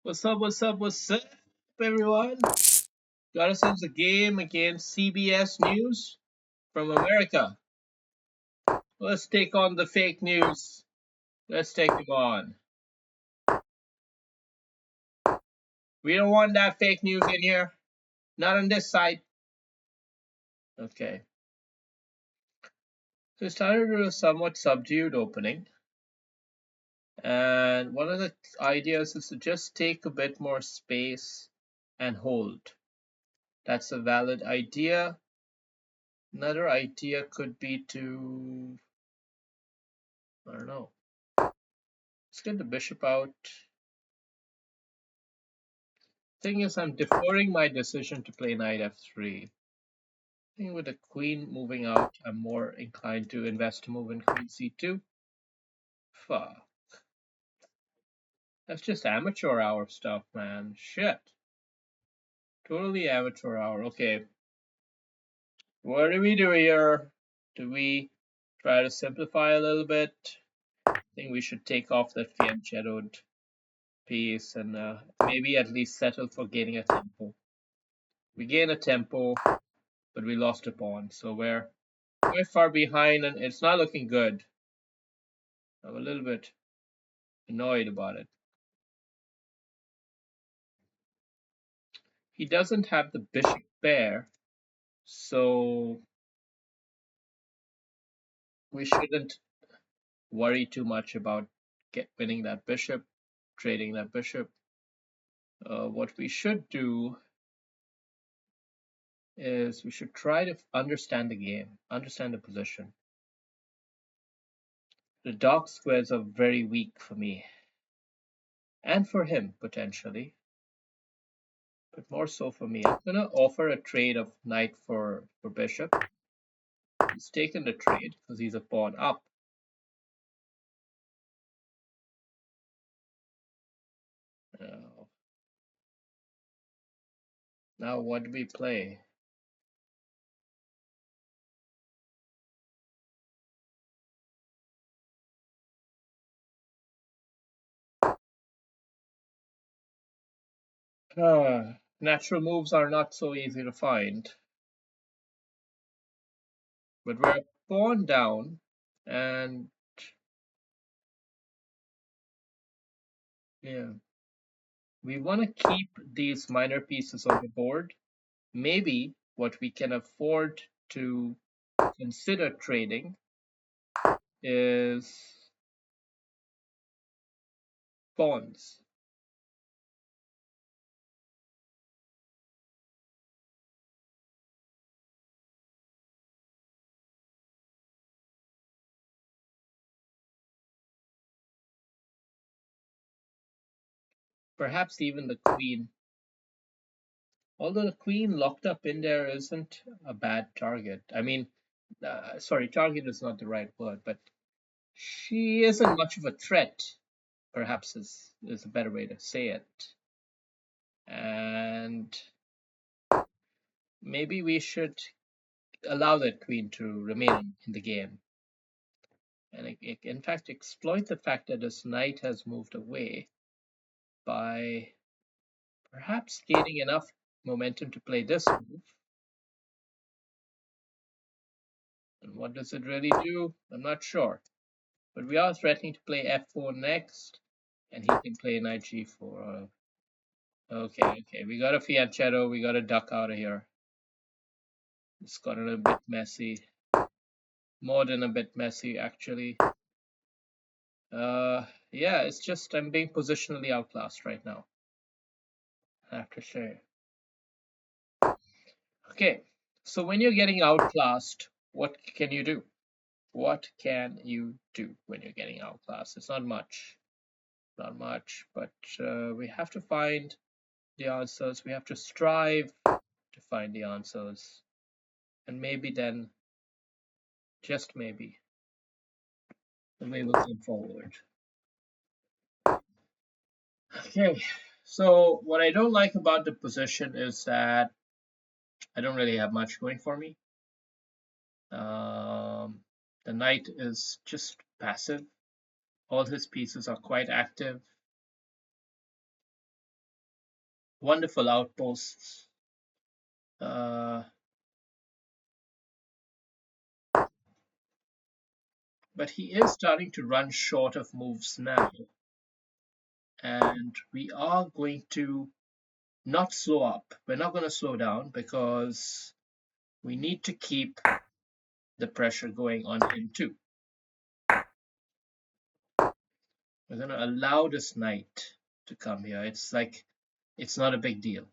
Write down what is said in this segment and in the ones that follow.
What's up? What's up? What's up, everyone? Got ourselves a game against CBS News from America. Let's take on the fake news. Let's take them on. We don't want that fake news in here. Not on this side. Okay. So we started with a somewhat subdued opening. And one of the ideas is to just take a bit more space and hold. That's a valid idea. Another idea could be to, I don't know, let's get the bishop out. Thing is, I'm deferring my decision to play knight f3. I think with the queen moving out, I'm more inclined to invest a move in queen c2. Fuck. That's just amateur hour stuff, man. Shit. Totally amateur hour. Okay. What do we do here? Do we try to simplify a little bit? I think we should take off that fianchettoed piece and maybe at least settle for gaining a tempo. We gain a tempo, but we lost a pawn, so we're quite far behind and it's not looking good. I'm a little bit annoyed about it. He doesn't have the bishop pair, so we shouldn't worry too much about winning that bishop, trading that bishop. What we should do is we should try to understand the game, understand the position. The dark squares are very weak for me, and for him potentially, but more so for me. I'm gonna offer a trade of knight for bishop. He's taken the trade because he's a pawn up. Now what do we play? Natural moves are not so easy to find. But we're pawn down, and yeah, we want to keep these minor pieces on the board. Maybe what we can afford to consider trading is pawns. Perhaps even the queen. Although the queen locked up in there isn't a bad target. I mean, sorry, target is not the right word, but she isn't much of a threat, perhaps is a better way to say it. And maybe we should allow that queen to remain in the game. And in fact, exploit the fact that this knight has moved away by perhaps gaining enough momentum to play this move. And what does it really do? I'm not sure. But we are threatening to play f4 next, and he can play knight g4. Okay, we got a fianchetto, we got to duck out of here. It's gotten a bit messy. More than a bit messy, actually. Yeah, it's just I'm being positionally outclassed right now, I have to say. Okay, so when you're getting outclassed, what can you do? What can you do when you're getting outclassed? It's not much. Not much, but we have to find the answers. We have to strive to find the answers. And maybe then, just maybe, the way will come forward. Okay, so what I don't like about the position is that I don't really have much going for me. The knight is just passive. All his pieces are quite active. Wonderful outposts. Uh, but he is starting to run short of moves now. And we are going to not slow up. We're not going to slow down because we need to keep the pressure going on him too. We're going to allow this knight to come here. It's like, it's not a big deal,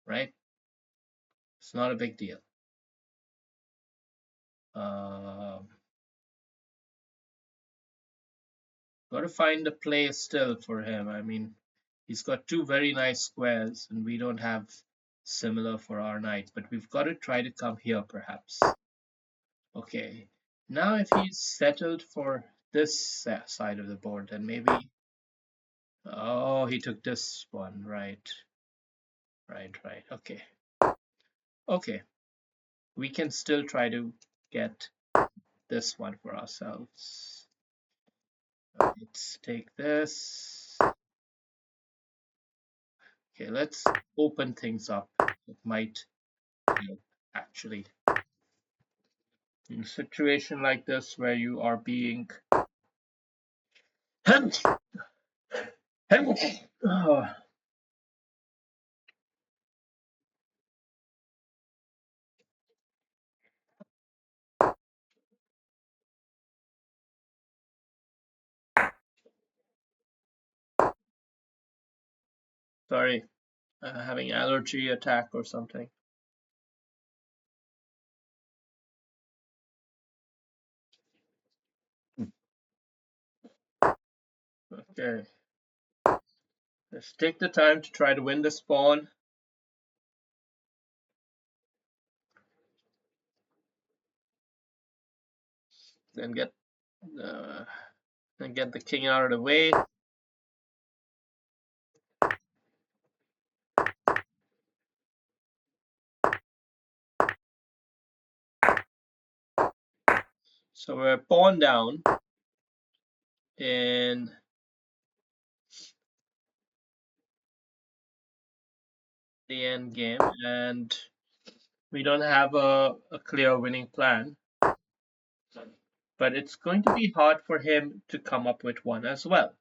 right? It's not a big deal. Um, got to find a place still for him. I mean, he's got two very nice squares, and we don't have similar for our knight, but we've got to try to come here perhaps. Okay, now if he's settled for this side of the board, then maybe. Oh, he took this one, right. Right. Okay. Okay. We can still try to get this one for ourselves. Let's take this. Okay, let's open things up. It might help, actually. In a situation like this where you are being oh, sorry, having allergy attack or something. Okay, let's take the time to try to win the spawn. Then get the king out of the way. So we're pawn down in the end game, and we don't have a clear winning plan. But it's going to be hard for him to come up with one as well.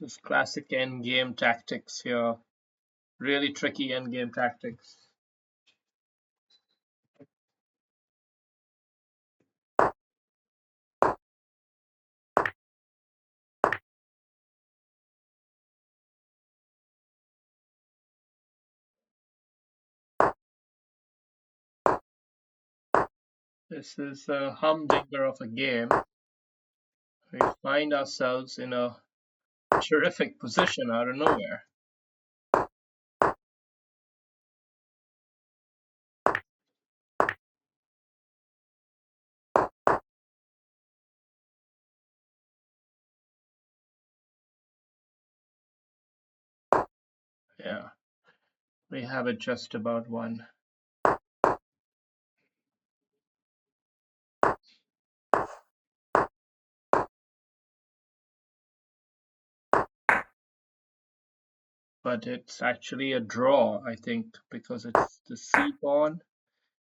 This is classic endgame tactics here. Really tricky endgame tactics. This is a humdinger of a game. We find ourselves in a terrific position out of nowhere. Yeah, we have it just about won. But it's actually a draw, I think, because it's the C pawn,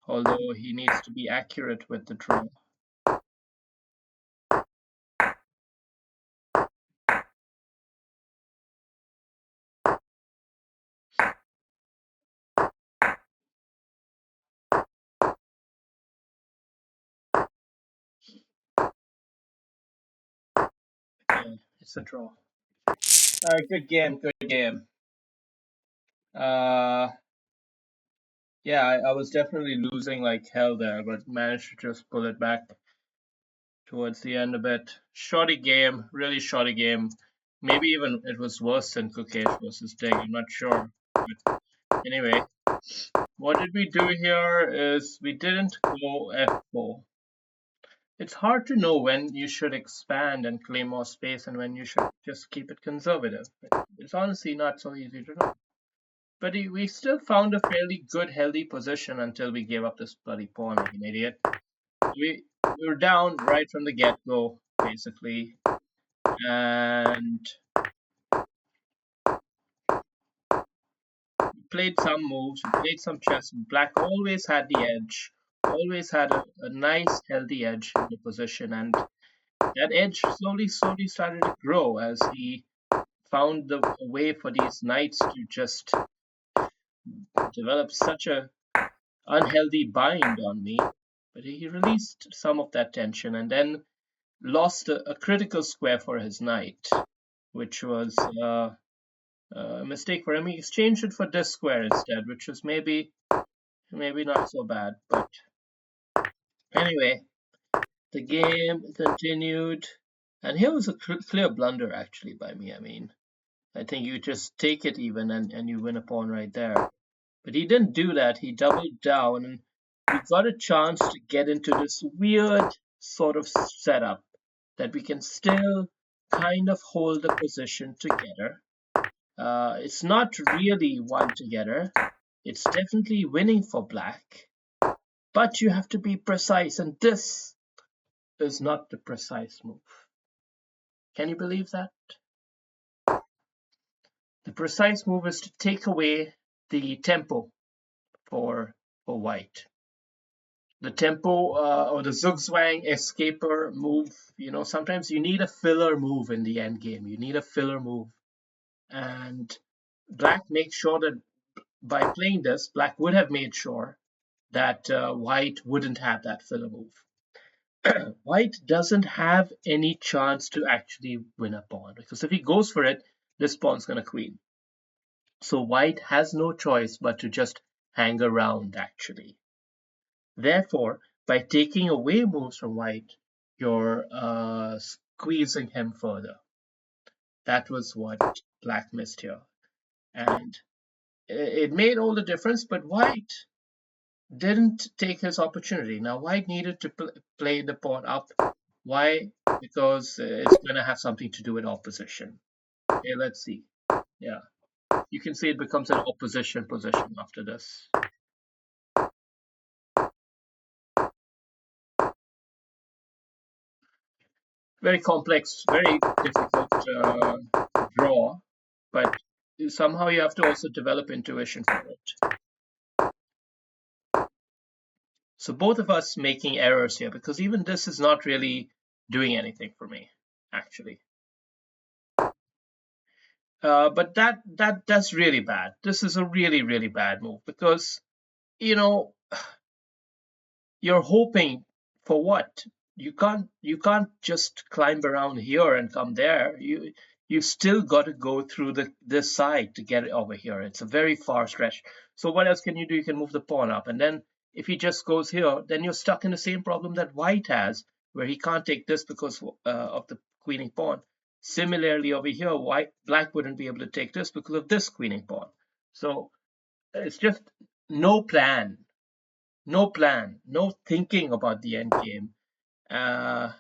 although he needs to be accurate with the draw. Yeah, it's a draw. Good game, good game. Yeah, I was definitely losing like hell there, but managed to just pull it back towards the end a bit. Shoddy game, really shoddy game. Maybe even it was worse than Kukesh versus Ding, I'm not sure. But anyway, what did we do here is we didn't go F4. It's hard to know when you should expand and claim more space and when you should just keep it conservative. It's honestly not so easy to know. But we still found a fairly good, healthy position until we gave up this bloody pawn like an idiot. We were down right from the get-go, basically, and played some moves, we played some chess. Black always had the edge, always had a nice, healthy edge in the position, and that edge slowly started to grow as he found the way for these knights to just develop such a unhealthy bind on me. But he released some of that tension and then lost a critical square for his knight, which was a mistake for him. He exchanged it for this square instead, which was maybe not so bad. But anyway, the game continued, and here was a clear blunder actually by me. I mean, I think you just take it even and you win a pawn right there. But he didn't do that. He doubled down, and we got a chance to get into this weird sort of setup that we can still kind of hold the position together. It's not really one together. It's definitely winning for black, but you have to be precise, and this is not the precise move. Can you believe that? The precise move is to take away the tempo for white. The tempo or the zugzwang escaper move, sometimes you need a filler move in the end game. You need a filler move. And black makes sure that by playing this, black would have made sure that white wouldn't have that filler move. White doesn't have any chance to actually win a pawn because if he goes for it, this pawn's going to queen. So white has no choice but to just hang around actually. Therefore, by taking away moves from white, you're squeezing him further. That was what black missed here. And it made all the difference, but white didn't take his opportunity. Now, white needed to play the pawn up. Why? Because it's going to have something to do with opposition. Okay, let's see. Yeah, you can see it becomes an opposition position after this. Very complex, very difficult draw, but somehow you have to also develop intuition for it. So both of us making errors here because even this is not really doing anything for me, actually. But that's really bad. This is a really bad move because you're hoping for what? You can't just climb around here and come there. You still got to go through this side to get it over here. It's a very far stretch. So what else can you do? You can move the pawn up, and then if he just goes here, then you're stuck in the same problem that white has, where he can't take this because of the queening pawn. Similarly, over here, black wouldn't be able to take this because of this queening pawn. So it's just no plan, no thinking about the end game. Uh,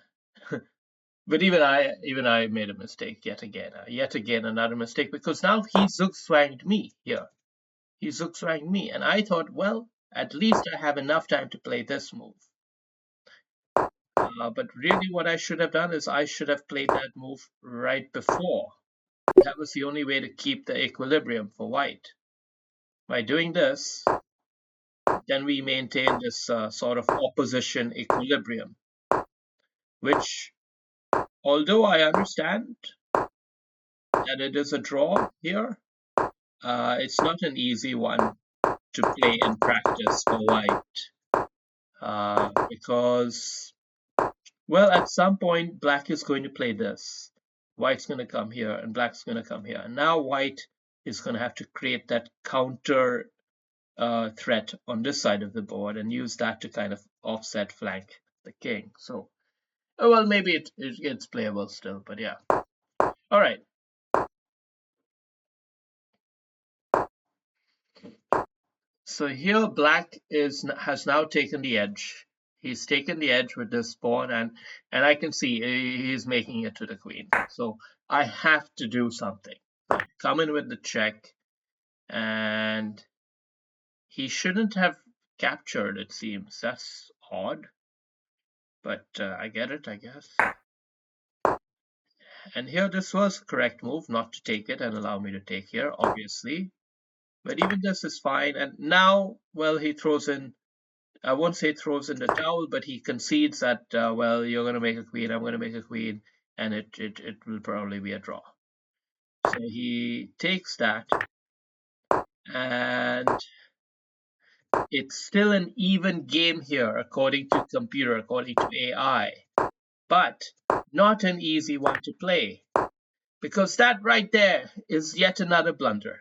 but even I made a mistake yet again another mistake because now he zugzwanged me here. He zugzwanged me, and I thought, well, at least I have enough time to play this move. But really, what I should have done is I should have played that move right before. That was the only way to keep the equilibrium for white. By doing this, then we maintain this sort of opposition equilibrium, which, although I understand that it is a draw here, it's not an easy one to play in practice for white because, well, at some point black is going to play this. White's going to come here and black's going to come here. And now white is going to have to create that counter threat on this side of the board and use that to kind of offset flank the king. So, well, maybe it's playable still, but yeah. All right. So here black has now taken the edge. He's taken the edge with this pawn, and I can see he's making it to the queen. So I have to do something. Come in with the check, and he shouldn't have captured, it seems. That's odd, but I get it, I guess. And here, this was the correct move, not to take it and allow me to take here, obviously. But even this is fine. And now, well, he throws in, I won't say throws in the towel, but he concedes that, well, you're going to make a queen, I'm going to make a queen, and it will probably be a draw. So he takes that, and it's still an even game here, according to computer, according to AI, but not an easy one to play, because that right there is yet another blunder,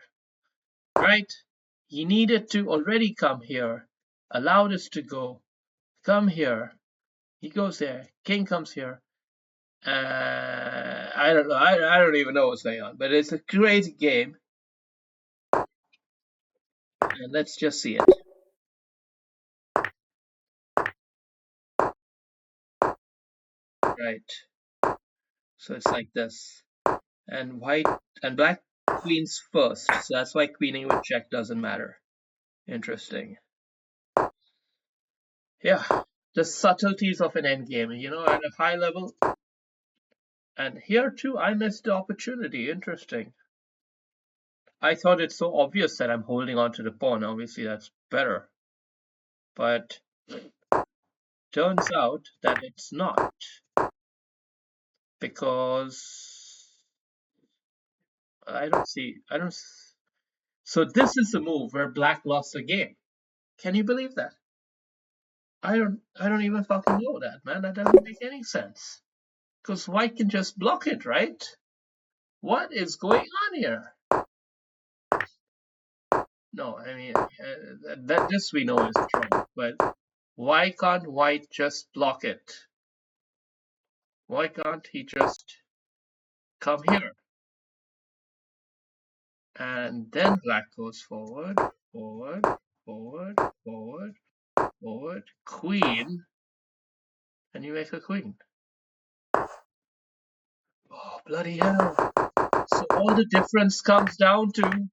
right? He needed to already come here, allow this to go, come here, he goes there, king comes here. I don't know, I don't even know what's going on, but it's a crazy game, and let's just see it. Right, so it's like this, and white and black queens first, so that's why queening with check doesn't matter. Interesting. Yeah, the subtleties of an endgame, you know, at a high level. And here too, I missed the opportunity. Interesting. I thought it's so obvious that I'm holding on to the pawn. Obviously, that's better. But turns out that it's not. Because I don't see, I don't. So this is the move where black lost the game. Can you believe that? I don't even fucking know that, man. That doesn't make any sense. Because white can just block it, right? What is going on here? No, I mean, that this we know is wrong, but why can't white just block it? Why can't he just come here? And then black goes forward, forward, forward, forward, forward, queen, and you make a queen. Oh, bloody hell. So all the difference comes down to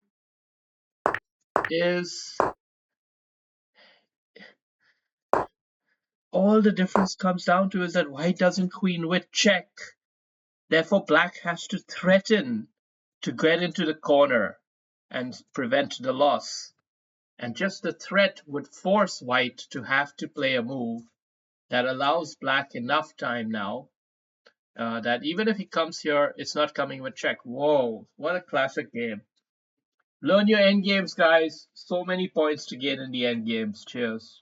is that white doesn't queen with check. Therefore, black has to threaten to get into the corner and prevent the loss. And just the threat would force white to have to play a move that allows black enough time now that even if he comes here, it's not coming with check. Whoa, what a classic game. Learn your end games, guys. So many points to gain in the end games. Cheers.